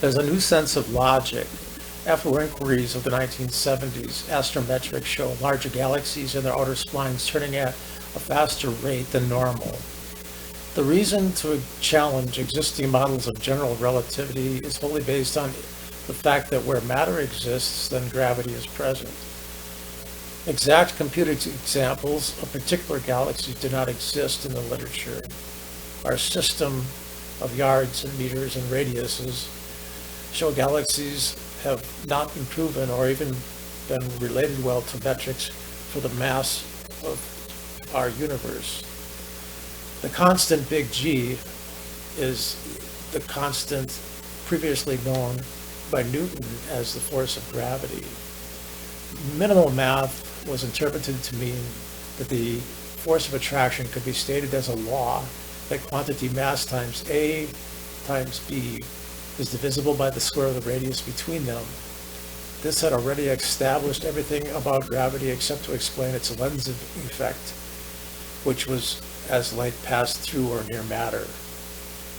There's a new sense of logic. After inquiries of the 1970s, astrometrics show larger galaxies and their outer splines turning at a faster rate than normal. The reason to challenge existing models of general relativity is wholly based on the fact that where matter exists, then gravity is present. Exact computed examples of particular galaxies do not exist in the literature. Our system of yards and meters and radiuses show galaxies have not been proven or even been related well to metrics for the mass of our universe. The constant big G is the constant previously known by Newton as the force of gravity. Minimal math was interpreted to mean that the force of attraction could be stated as a law that quantity mass times A times B is divisible by the square of the radius between them. This had already established everything about gravity except to explain its lens effect, which was as light passed through or near matter.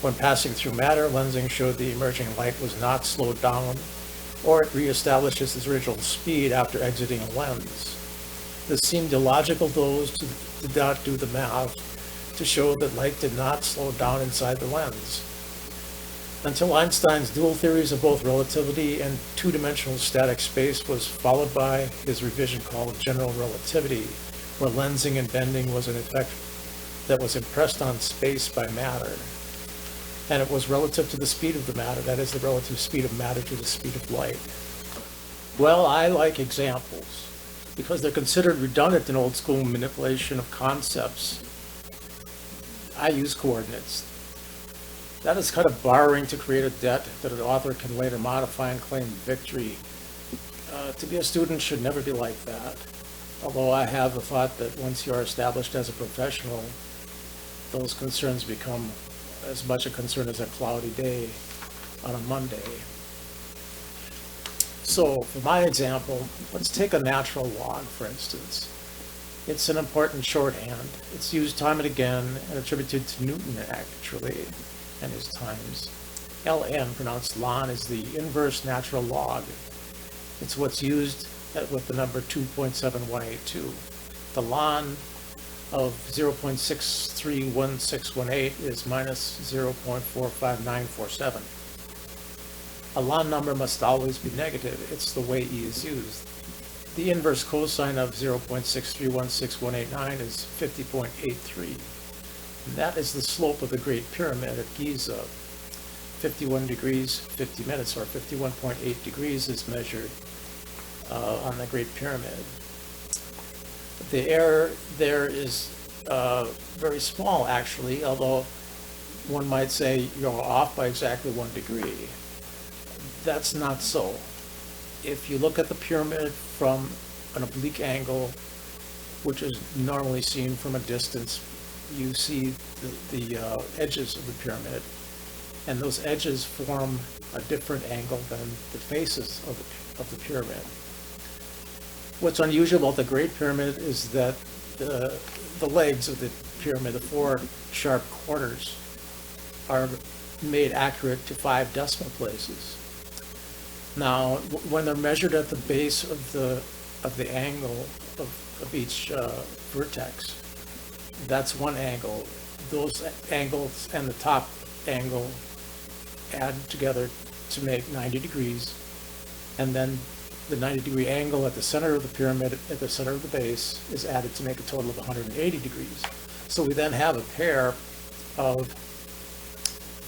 When passing through matter, lensing showed the emerging light was not slowed down, or it reestablishes its original speed after exiting a lens. This seemed illogical to those who did not do the math to show that light did not slow down inside the lens. Until Einstein's dual theories of both relativity and two-dimensional static space was followed by his revision called general relativity, where lensing and bending was an effect that was impressed on space by matter. And it was relative to the speed of the matter, that is, the relative speed of matter to the speed of light. Well, I like examples because they're considered redundant in old school manipulation of concepts. I use coordinates. That is kind of borrowing to create a debt that an author can later modify and claim victory. To be a student should never be like that. Although I have the thought that once you are established as a professional, those concerns become as much a concern as a cloudy day on a Monday. So for my example, let's take a natural log, for instance. It's an important shorthand. It's used time and again and attributed to Newton, actually, and his times. ln, pronounced ln, is the inverse natural log. It's what's used with the number 2.7182. The ln of 0.631618 is minus 0.45947. A ln number must always be negative. It's the way E is used. The inverse cosine of 0.6316189 is 50.83. And that is the slope of the Great Pyramid at Giza. 51 degrees, 50 minutes, or 51.8 degrees is measured on the Great Pyramid. The error there is very small, actually, although one might say you're off by exactly 1 degree. That's not so. If you look at the pyramid from an oblique angle, which is normally seen from a distance, you see the edges of the pyramid, and those edges form a different angle than the faces of the pyramid. What's unusual about the Great Pyramid is that the legs of the pyramid, the 4 sharp corners, are made accurate to 5 decimal places. Now, when they're measured at the base of the angle of each vertex, that's one angle. Those angles and the top angle add together to make 90 degrees, and then the 90-degree angle at the center of the pyramid, at the center of the base, is added to make a total of 180 degrees. So we then have a pair of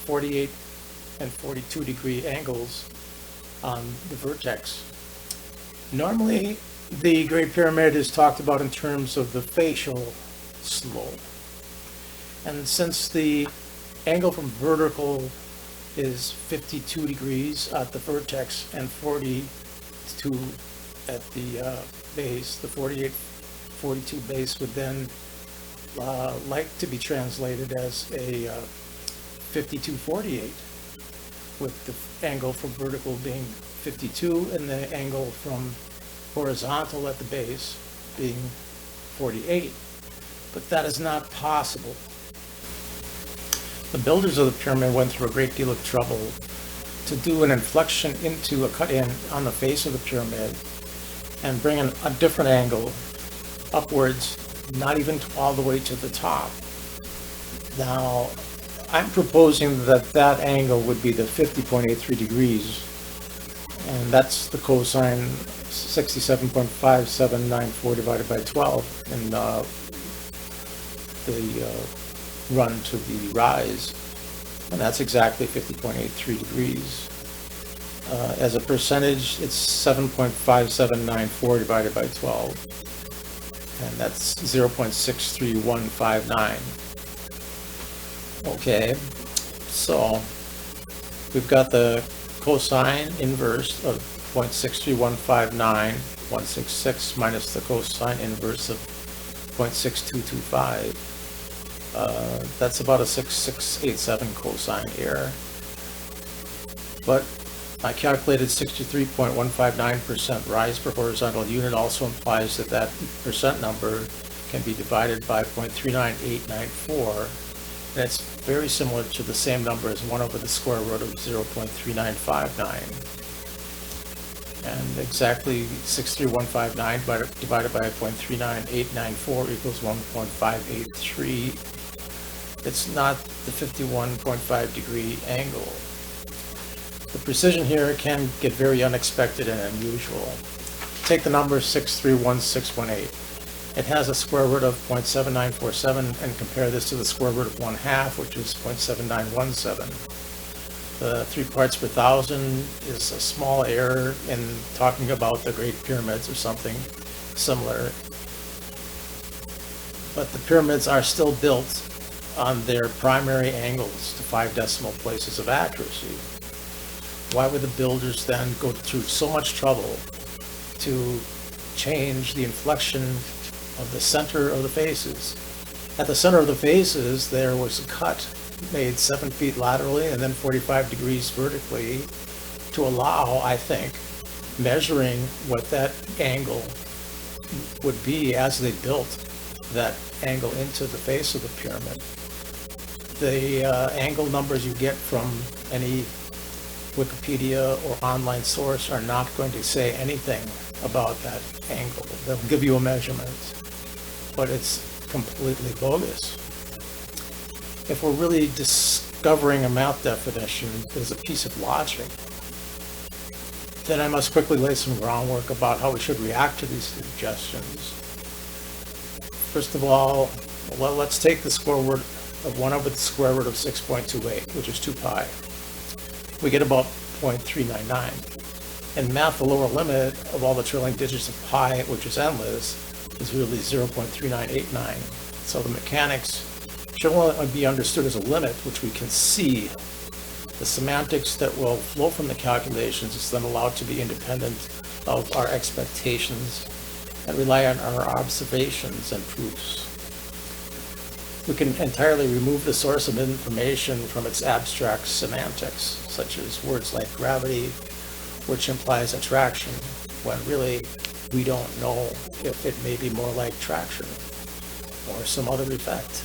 48 and 42 degree angles on the vertex. Normally, the Great Pyramid is talked about in terms of the facial slope. And since the angle from vertical is 52 degrees at the vertex and 42 at the base, the 42 base would then like to be translated as a 52-48, with the angle from vertical being 52 and the angle from horizontal at the base being 48. But that is not possible. The builders of the pyramid went through a great deal of trouble to do an inflection into a cut-in on the face of the pyramid and bring a different angle upwards, not even all the way to the top. Now, I'm proposing that that angle would be the 50.83 degrees, and that's the cosine 67.5794 divided by 12 in the run to the rise, and that's exactly 50.83 degrees. As a percentage, it's 7.5794 divided by 12, and that's 0.63159. Okay, so we've got the cosine inverse of 0.63159, 166, minus the cosine inverse of 0.6225. That's about a 6687 cosine error. But I calculated 63.159% rise per horizontal unit also implies that that percent number can be divided by 0.39894. And it's very similar to the same number as 1 over the square root of 0.3959. And exactly 63159 divided by 0.39894 equals 1.583. It's not the 51.5 degree angle. The precision here can get very unexpected and unusual. Take the number 631618. It has a square root of 0.7947, and compare this to the square root of 1/2, which is 0.7917. The 3 parts per thousand is a small error in talking about the Great Pyramids or something similar. But the pyramids are still built on their primary angles to 5 decimal places of accuracy. Why would the builders then go through so much trouble to change the inflection of the center of the faces? At the center of the faces, there was a cut made 7 feet laterally and then 45 degrees vertically to allow, I think, measuring what that angle would be as they built that angle into the face of the pyramid. The angle numbers you get from any Wikipedia or online source are not going to say anything about that angle. They'll give you a measurement, but it's completely bogus. If we're really discovering a math definition as a piece of logic, then I must quickly lay some groundwork about how we should react to these suggestions. First of all, let's take the square root of 1 over the square root of 6.28, which is 2 pi. We get about 0.399. In math, the lower limit of all the trailing digits of pi, which is endless, is really 0.3989. So the mechanics should only be understood as a limit, which we can see. The semantics that will flow from the calculations is then allowed to be independent of our expectations and rely on our observations and proofs. We can entirely remove the source of information from its abstract semantics, such as words like gravity, which implies attraction, when really we don't know if it may be more like traction or some other effect.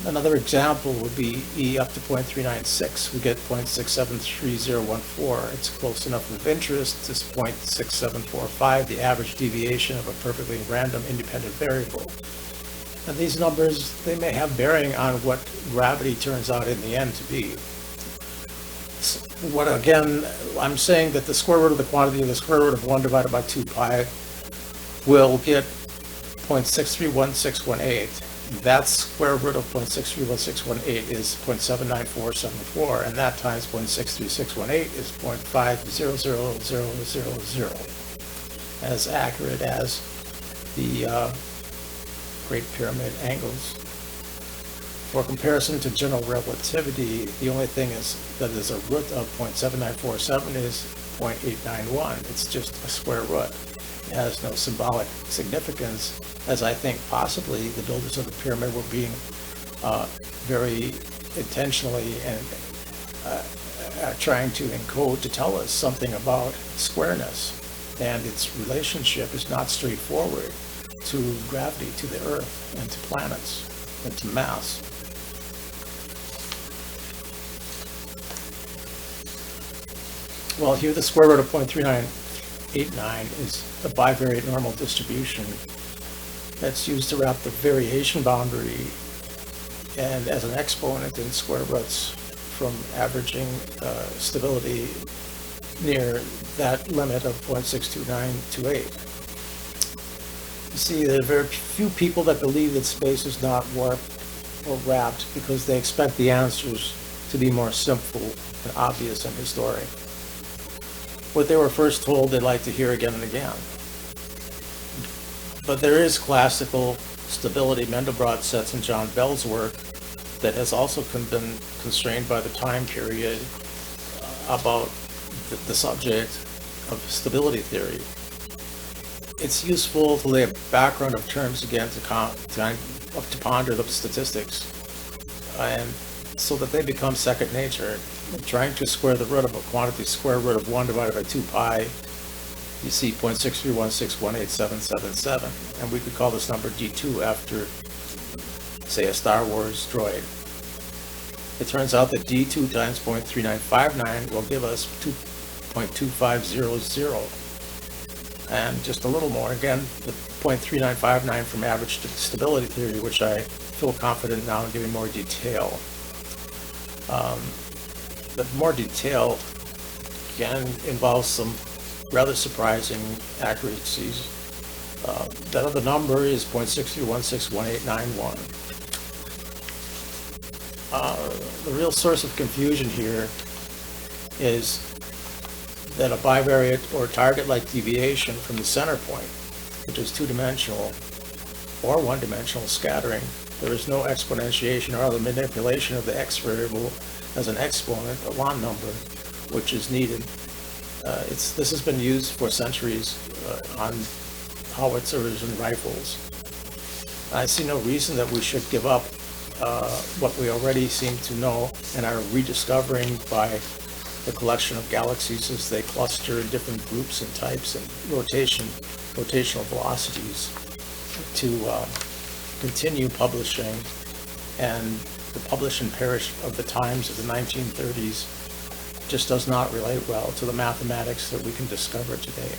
Another example would be E up to 0.396. We get 0.673014. It's close enough of interest. It's 0.6745, the average deviation of a perfectly random independent variable. And these numbers, they may have bearing on what gravity turns out in the end to be. Again, I'm saying that the square root of the quantity of the square root of 1 divided by 2 pi will get 0.631618. That square root of 0.631618 is 0.79474, and that times 0.63618 is 0.500000, as accurate as the Great Pyramid angles. For comparison to general relativity, the only thing that is a root of 0.7947 is 0.891. It's just a square root. It has no symbolic significance, as I think possibly the builders of the pyramid were being very intentionally and trying to encode to tell us something about squareness, and its relationship is not straightforward to gravity, to the Earth, and to planets, and to mass. Well, here the square root of 0.3989 is a bivariate normal distribution that's used to wrap the variation boundary and as an exponent in square roots from averaging stability near that limit of 0.62928. You see, there are very few people that believe that space is not warped or wrapped because they expect the answers to be more simple and obvious and historic. What they were first told, they'd like to hear again and again. But there is classical stability Mandelbrot sets in John Bell's work that has also been constrained by the time period about the subject of stability theory. It's useful to lay a background of terms again to ponder the statistics, and so that they become second nature. Trying to square the root of a quantity square root of 1 divided by 2 pi, you see 0.631618777, and we could call this number D2 after, say, a Star Wars droid. It turns out that D2 times 0.3959 will give us 2.2500. And just a little more, again, the 0.3959 from average stability theory, which I feel confident now in giving more detail. The more detail, again, involves some rather surprising accuracies. That other number is 0.631611891. The real source of confusion here is that a bivariate or target-like deviation from the center point, which is two-dimensional or one-dimensional scattering, there is no exponentiation or other manipulation of the x variable as an exponent, a Lon number, which is needed. This has been used for centuries on howitzers and rifles. I see no reason that we should give up what we already seem to know and are rediscovering by the collection of galaxies as they cluster in different groups and types and rotational velocities, to continue publishing. And the publish and perish of the times of the 1930s just does not relate well to the mathematics that we can discover today.